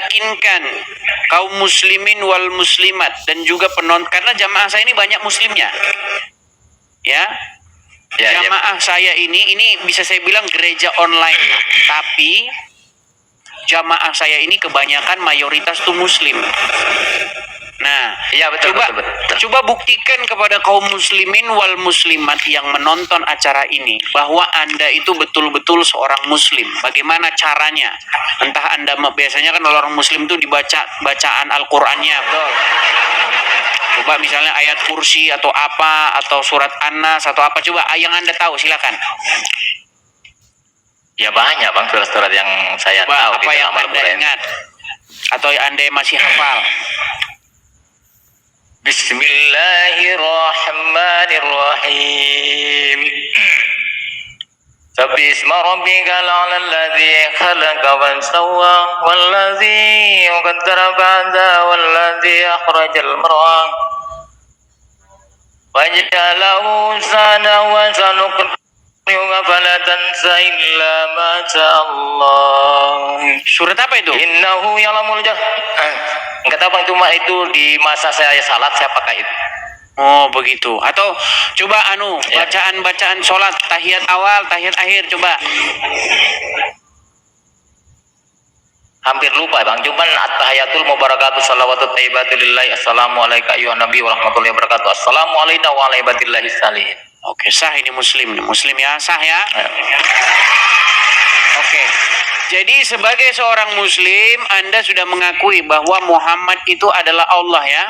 meyakinkan kaum muslimin wal muslimat dan juga penonton, karena jamaah saya ini banyak muslimnya. Ya. Jamaah saya ini bisa saya bilang gereja online, tapi jamaah saya ini kebanyakan mayoritas tuh muslim. Nah, ya betul, coba buktikan kepada kaum muslimin wal muslimat yang menonton acara ini bahwa Anda itu betul-betul seorang muslim. Bagaimana caranya? Entah Anda, biasanya kan orang muslim itu dibaca bacaan Al-Qur'annya, betul. Coba misalnya ayat kursi atau apa, atau surat An-Nas atau apa, coba yang Anda tahu silakan. Ya banyak Bang surat-surat yang saya tahu. Apa yang Anda ingat atau Anda masih hafal? Bismillahirrahmanirrahim. Sabbi isma rabbikal a'la alladzi khalaqa wa sawwa walladzi qaddara fahada walladzi akhrajal mar'a waja'alahu sana wa sanuqri'uka fala tansa illa ma Allah. Surat apa itu? Innahu ya'lamul jahr. Enggak tahu Bang, cuma itu di masa saya salat saya pakai itu. Oh begitu. Atau coba bacaan sholat, tahiyat awal, tahiyat akhir, coba. Hampir lupa Bang, cuman at-tahiyatul mubarakatuh shalawatut thayyibatu lillahi assalamu alayka ayyuhan nabi wa rahmatullahi wabarakatuh assalamu alayna wa ala ibadillahi salihin. Oke, sah ini muslim ya, sah ya. Oke. Jadi sebagai seorang muslim, Anda sudah mengakui bahwa Muhammad itu adalah Allah ya?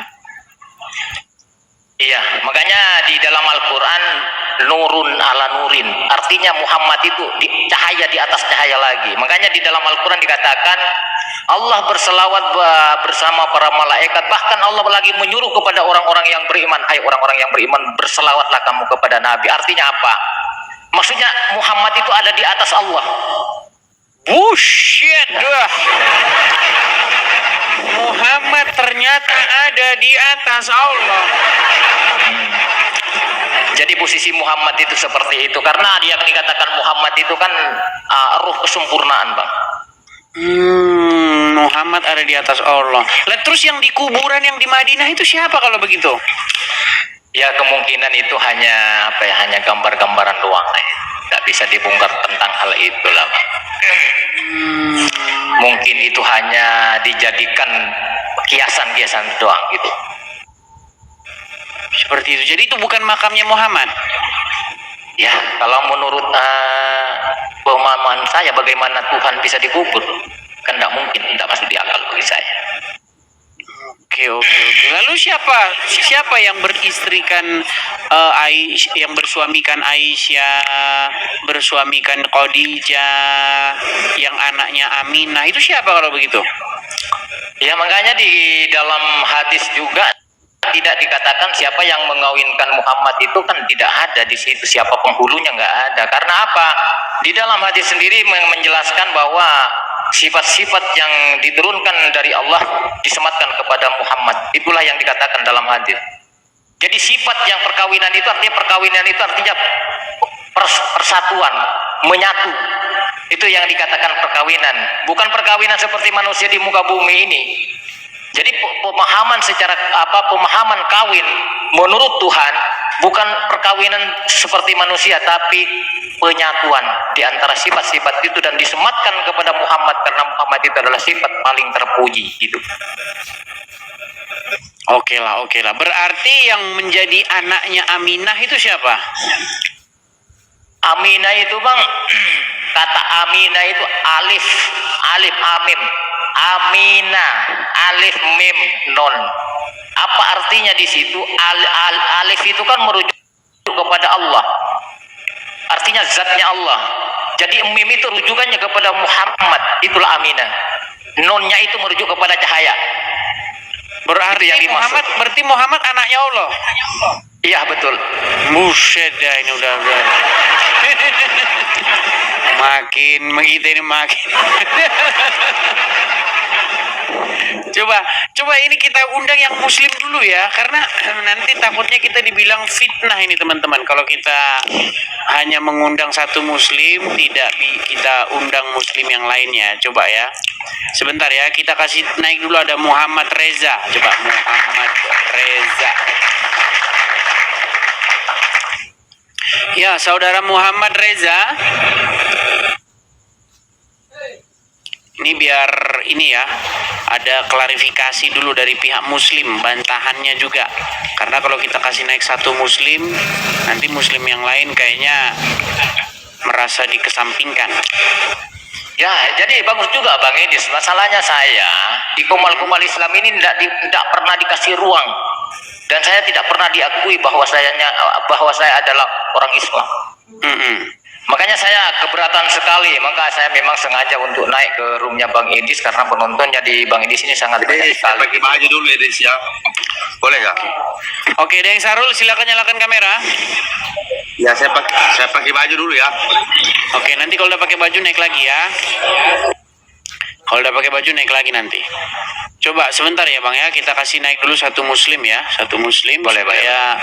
Iya, makanya di dalam Al-Quran nurun ala nurin, artinya Muhammad itu cahaya di atas cahaya lagi. Makanya di dalam Al-Quran dikatakan Allah berselawat bersama para malaikat, bahkan Allah lagi menyuruh kepada orang-orang yang beriman, hai orang-orang yang beriman, berselawatlah kamu kepada Nabi. Artinya apa? Maksudnya Muhammad itu ada di atas Allah. Bullshit. Muhammad ternyata ada di atas Allah. Jadi posisi Muhammad itu seperti itu, karena dia dikatakan Muhammad itu kan ruh kesempurnaan Bang. Muhammad ada di atas Allah. Lah terus yang di kuburan yang di Madinah itu siapa kalau begitu? Ya kemungkinan itu hanya hanya gambar-gambaran doang. Tidak bisa dibongkar tentang hal itulah Bang. Mungkin itu hanya dijadikan kiasan-kiasan doang gitu. Seperti itu. Jadi itu bukan makamnya Muhammad. Ya, kalau menurut pemahaman saya, bagaimana Tuhan bisa dikubur? Kan tidak mungkin, tidak masuk di akal bagi saya. Oke. Lalu siapa yang beristrikan yang bersuamikan Aisyah, bersuamikan Khadijah, yang anaknya Aminah, itu siapa kalau begitu? Ya makanya di dalam hadis juga tidak dikatakan siapa yang mengawinkan Muhammad, itu kan tidak ada di situ, siapa penghulunya nggak ada. Karena apa? Di dalam hadis sendiri menjelaskan bahwa sifat-sifat yang diturunkan dari Allah disematkan kepada Muhammad. Itulah yang dikatakan dalam hadis. Jadi sifat yang perkawinan itu artinya persatuan, menyatu. Itu yang dikatakan perkawinan. Bukan perkawinan seperti manusia di muka bumi ini. Jadi pemahaman kawin menurut Tuhan bukan perkawinan seperti manusia, tapi penyatuan di antara sifat-sifat itu dan disematkan kepada Muhammad, karena Muhammad itu adalah sifat paling terpuji gitu. Oke lah. Berarti yang menjadi anaknya Aminah itu siapa? Aminah itu Bang, kata Aminah itu alif amim. Aminah, alif mim non. Apa artinya di situ? Alif itu kan merujuk kepada Allah. Artinya zatnya Allah. Jadi mim itu rujukannya kepada Muhammad. Itulah Aminah. Nonnya itu merujuk kepada cahaya. Berarti yang dimaksud Muhammad anaknya Allah. Iya betul. Buset dah ini udah. Makin Coba ini kita undang yang muslim dulu ya, karena nanti takutnya kita dibilang fitnah ini teman-teman kalau kita hanya mengundang satu muslim, tidak kita undang muslim yang lainnya. Coba ya. Sebentar ya, kita kasih naik dulu, ada Muhammad Reza. Coba Muhammad Reza. Ya, saudara Muhammad Reza. Ini biar ini ya, ada klarifikasi dulu dari pihak muslim, bantahannya juga. Karena kalau kita kasih naik satu muslim, nanti muslim yang lain kayaknya merasa dikesampingkan. Ya, jadi bagus juga Bang Edis. Masalahnya saya di Kumal-Kumal Islam ini tidak pernah dikasih ruang, dan saya tidak pernah diakui bahwa saya adalah orang Islam. Makanya saya keberatan sekali, maka saya memang sengaja untuk naik ke roomnya Bang Edis, karena penontonnya di Bang Edis ini sangat banyak sekali. Pakai baju dulu Edis ya, boleh nggak? Oke, Deng Sarul, silakan nyalakan kamera. Ya saya pakai baju dulu ya. Oke, nanti kalau udah pakai baju naik lagi ya. Kalau udah pakai baju naik lagi nanti. Coba sebentar ya Bang ya, kita kasih naik dulu satu muslim ya, satu muslim. Boleh ya.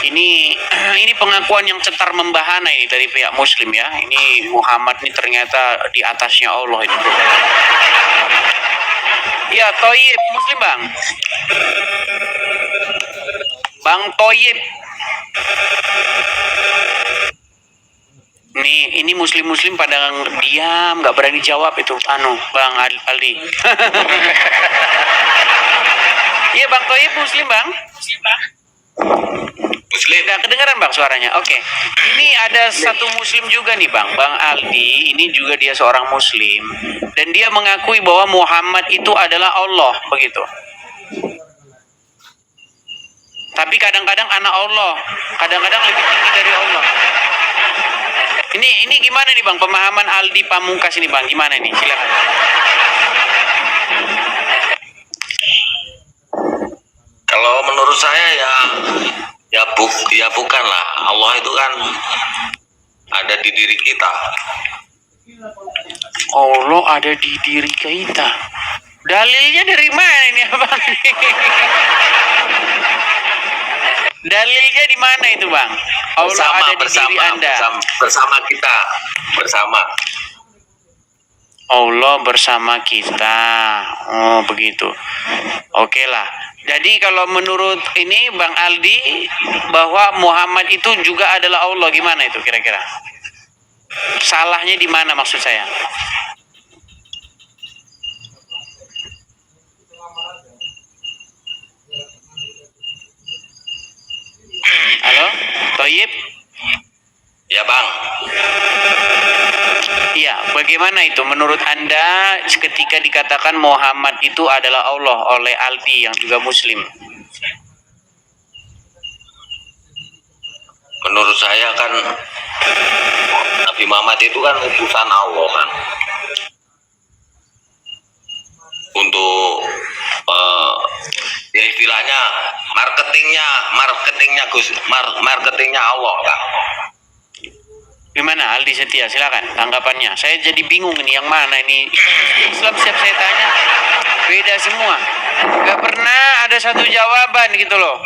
Ini pengakuan yang cetar membahana ini dari pihak muslim ya. Ini Muhammad ini ternyata di atasnya Allah ini. Ya, Toyib muslim Bang. Bang Toyib. Ini muslim pada diam, nggak berani jawab itu. Bang Aldi. Iya Bang Toyib muslim Bang. Muslim. Nggak kedengaran Bang suaranya. Oke. Ini ada satu muslim juga nih Bang Aldi. Ini juga dia seorang muslim dan dia mengakui bahwa Muhammad itu adalah Allah, begitu. Tapi kadang-kadang anak Allah, kadang-kadang lebih tinggi dari Allah. Ini gimana nih Bang, pemahaman Aldi Pamungkas ini Bang, gimana nih? Silakan. Kalau menurut saya ya bukanlah. Allah itu kan ada di diri kita. Allah ada di diri kita. Dalilnya dari mana ini Abang? Dalilnya di mana itu Bang? Allah ada di diri Anda. Bersama kita, bersama. Allah bersama kita. Oh begitu. Oke lah. Jadi kalau menurut ini Bang Aldi bahwa Muhammad itu juga adalah Allah, gimana itu kira-kira? Salahnya di mana maksud saya? Halo, Toyib? Ya Bang. Iya, bagaimana itu menurut Anda ketika dikatakan Muhammad itu adalah Allah oleh Aldi yang juga muslim? Menurut saya kan Nabi Muhammad itu kan utusan Allah kan. Untuk ya istilahnya marketingnya Allah kan. Gimana Aldi Setia, silakan tanggapannya. Saya jadi bingung ini yang mana ini. Islam siap saya tanya beda semua. Gak pernah ada satu jawaban gitu loh.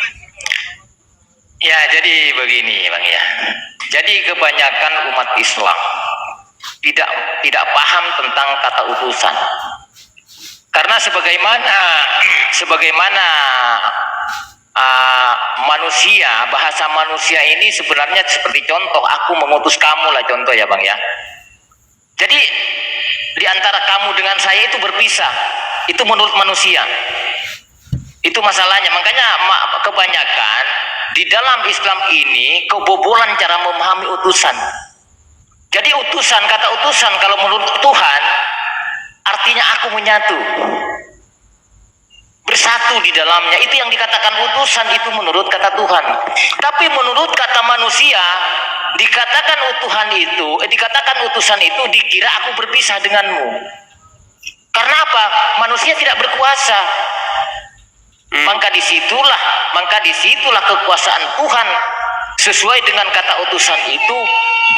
Ya, jadi begini Bang ya. Jadi kebanyakan umat Islam tidak paham tentang kata utusan. Karena sebagaimana bahasa manusia ini sebenarnya seperti contoh, aku mengutus kamu lah contoh ya Bang ya. Jadi di antara kamu dengan saya itu berpisah. Itu menurut manusia. Itu masalahnya. Makanya kebanyakan di dalam Islam ini kebobolan cara memahami utusan. Jadi kata utusan kalau menurut Tuhan artinya aku menyatu, bersatu di dalamnya. Itu yang dikatakan utusan itu menurut kata Tuhan. Tapi menurut kata manusia dikatakan utusan itu dikira aku berpisah denganmu. Karena apa? Manusia tidak berkuasa. Maka disitulah kekuasaan Tuhan sesuai dengan kata utusan itu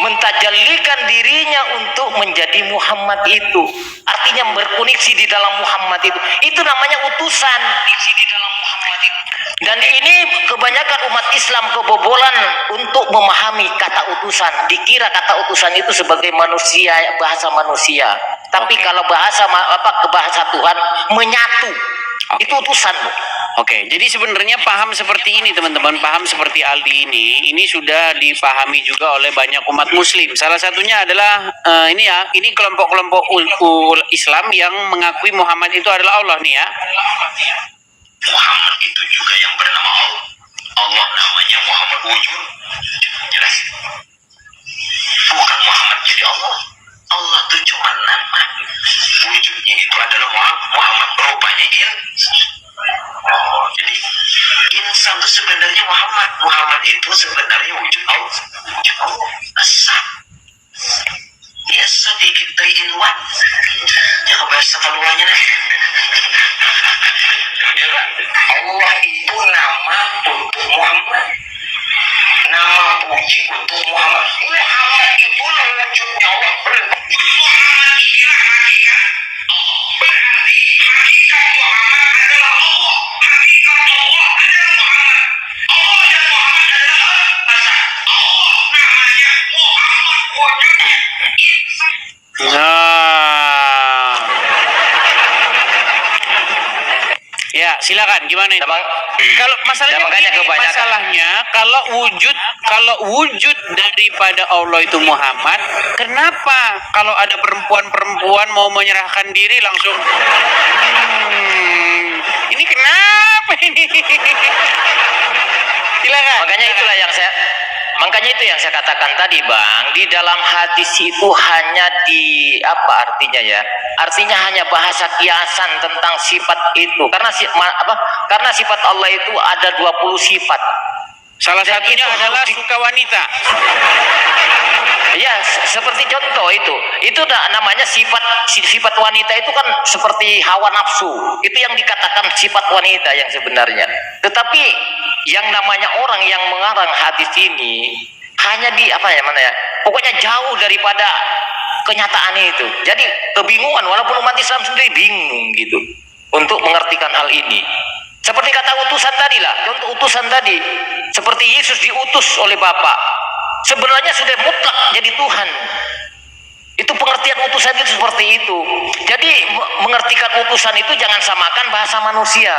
mentajallikan dirinya untuk menjadi Muhammad itu. Artinya berkoneksi di dalam Muhammad itu. Itu namanya utusan. Dan ini kebanyakan umat Islam kebobolan untuk memahami kata utusan. Dikira kata utusan itu sebagai manusia, bahasa manusia. Tapi kalau bahasa Tuhan menyatu. Itu utusan. Oke, jadi sebenarnya paham seperti ini teman-teman, paham seperti Aldi ini sudah dipahami juga oleh banyak umat muslim. Salah satunya adalah ini kelompok-kelompok Islam yang mengakui Muhammad itu adalah Allah nih ya. Muhammad itu juga yang bernama Allah. Allah namanya Muhammad wujud. Jelas. Bukan Muhammad jadi Allah. Allah itu cuma nama. Wujudnya itu adalah Muhammad, rupanya jadi insan itu sebenarnya Muhammad. Muhammad itu sebenarnya wujud Allah. Wujud Allah. Asal. Ya sedikit 3 in 1. Jangan bahasa keluarnya nih. Allah itu nama untuk Muhammad, nama puji untuk Muhammad. Muhammad itulah wujudnya Allah. Muhammad inilah hakikat. Berarti hakikat Muhammad adalah Allah. Hakikat Allah adalah Muhammad. Allah dan Muhammad adalah asal. Allah namanya Muhammad wujudnya. Nah, ya silakan gimana itu? Kalau masalahnya kalau wujud daripada Allah itu Muhammad, kenapa kalau ada perempuan mau menyerahkan diri langsung ini kenapa ini? Silakan. Makanya itu yang saya katakan tadi, Bang. Di dalam hadis itu hanya artinya ya? Artinya hanya bahasa kiasan tentang sifat itu. Karena sifat Allah itu ada 20 sifat. Salah satunya adalah suka wanita. Ya, seperti contoh itu. Itu namanya sifat wanita itu kan seperti hawa nafsu. Itu yang dikatakan sifat wanita yang sebenarnya. Tetapi yang namanya orang yang mengarang hadis ini hanya pokoknya jauh daripada kenyataan itu. Jadi kebingungan, walaupun umat Islam sendiri bingung gitu untuk mengertikan hal ini. Seperti kata utusan tadi lah, contoh utusan tadi, seperti Yesus diutus oleh Bapa, sebenarnya sudah mutlak jadi Tuhan. Itu pengertian utusan itu seperti itu. Jadi mengertikan utusan itu jangan samakan bahasa manusia.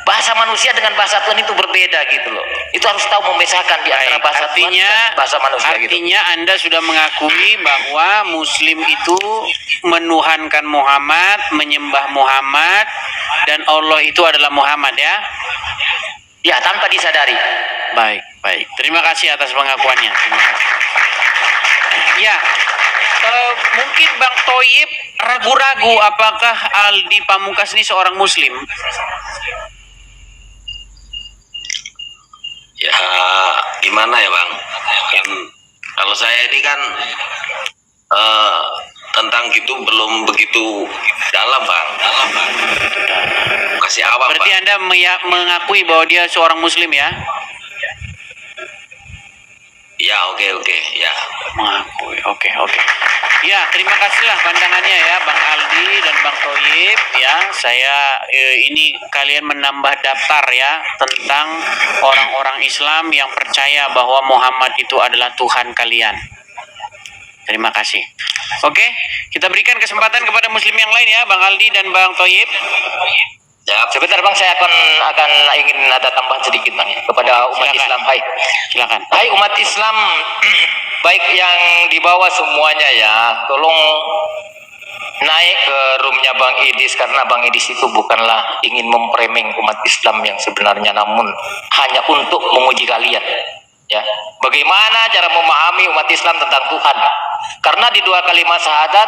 Bahasa manusia dengan bahasa Tuhan itu berbeda gitu loh. Itu harus tahu memisahkan di antara bahasa Tuhan dan bahasa manusia. Artinya Anda sudah mengakui bahwa Muslim itu menuhankan Muhammad, menyembah Muhammad, dan Allah itu adalah Muhammad ya? Ya, tanpa disadari. Baik. Terima kasih atas pengakuannya. Terima kasih. Ya, mungkin Bang Thoyib ragu-ragu apakah Aldi Pamungkas ini seorang Muslim? Ya gimana ya Bang, kan kalau saya ini kan tentang gitu belum begitu dalam Bang. Kasih awam. Berarti Bang, Anda mengakui bahwa dia seorang Muslim ya? Ya oke ya. Mengakui, oke. Ya, terima kasihlah pandangannya ya Bang Aldi dan Bang Thoyib ya. Saya ini kalian menambah daftar ya tentang orang-orang Islam yang percaya bahwa Muhammad itu adalah Tuhan kalian. Terima kasih. Oke, kita berikan kesempatan kepada Muslim yang lain ya, Bang Aldi dan Bang Thoyib. Ya, sebentar Bang, saya akan ingin ada tambahan sedikit Bang kepada umat Islam. Silakan. Hai umat Islam, baik yang di bawah semuanya ya, tolong naik ke roomnya Bang Idis, karena Bang Idis itu bukanlah ingin memframing umat Islam yang sebenarnya, namun hanya untuk menguji kalian. Ya, bagaimana cara memahami umat Islam tentang Tuhan? Karena di 2 kalimat syahadat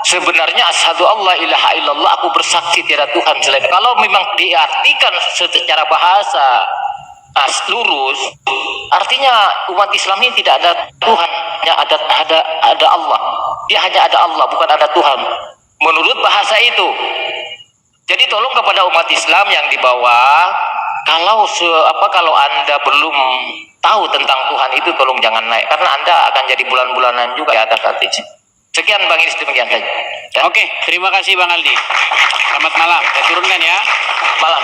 sebenarnya asyhadu alla ilaha illallah, aku bersaksi tiada Tuhan selain. Kalau memang diartikan secara bahasa lurus, artinya umat Islam ini tidak ada Tuhan, ya ada Allah. Dia hanya ada Allah, bukan ada Tuhan. Menurut bahasa itu. Jadi tolong kepada umat Islam yang di bawah, kalau Anda belum tahu tentang Tuhan itu, tolong jangan naik, karena Anda akan jadi bulan-bulanan juga di atas hati. Sekian Bang Idis, demikian saja. Ya. Oke, terima kasih Bang Aldi. Selamat malam. Saya turunkan ya. Malam.